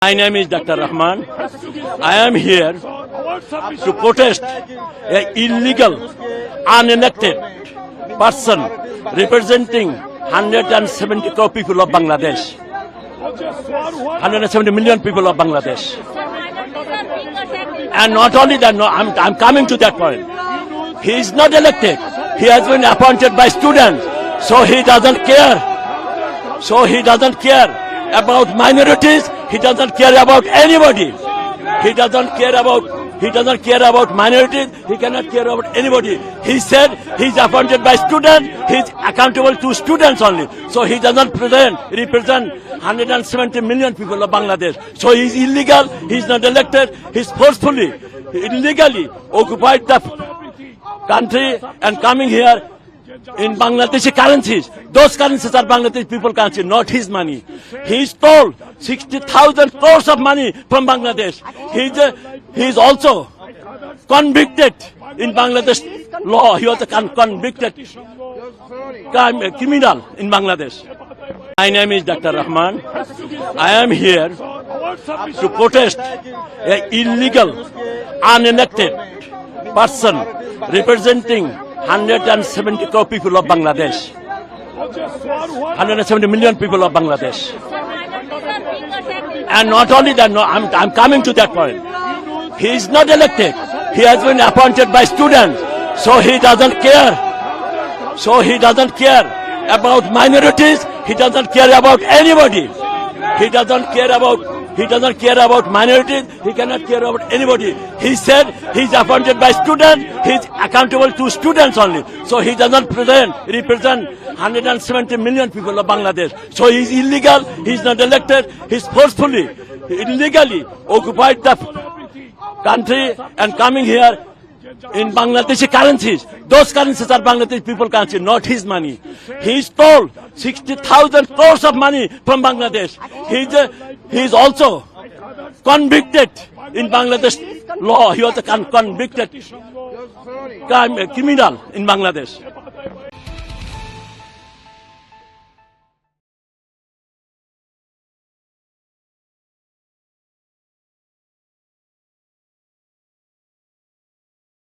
My name is Dr. Rahman. I am here to protest an illegal, unelected person representing 170 crore people of Bangladesh. 170 million people of Bangladesh. And not only that, no, I'm coming to that point. He is not elected. He has been appointed by students. So he doesn't care. So he doesn't care about minorities. He doesn't care about anybody. He doesn't care about minorities. He cannot care about anybody. He said he's appointed by students. He's accountable to students only. So he doesn't represent 170 million people of Bangladesh. So he's illegal. He's not elected. He's forcefully, illegally occupied the country and coming here in Bangladeshi currencies. Those currencies are Bangladeshi people currency, not his money. He stole 60,000 crores of money from Bangladesh. He's also convicted in Bangladesh law. He was a convicted criminal in Bangladesh. My name is Dr. Rahman. I am here to protest an illegal, unelected person representing 170 crore people of Bangladesh. 170 million people of Bangladesh. And not only that, no, I'm coming to that point. He is not elected. He has been appointed by students. So he doesn't care. So he doesn't care about minorities. He doesn't care about anybody. He doesn't care about minorities. He cannot care about anybody. He said he's appointed by students. He's accountable to students only. So he doesn't represent 170 million people of Bangladesh. So he's illegal. He's not elected. He's forcefully, illegally occupied the country and coming here in Bangladeshi currencies. Those currencies are Bangladeshi people currency, not his money. He stole 60,000 crores of money from Bangladesh. He's also convicted in Bangladesh law. He was a convicted criminal in Bangladesh.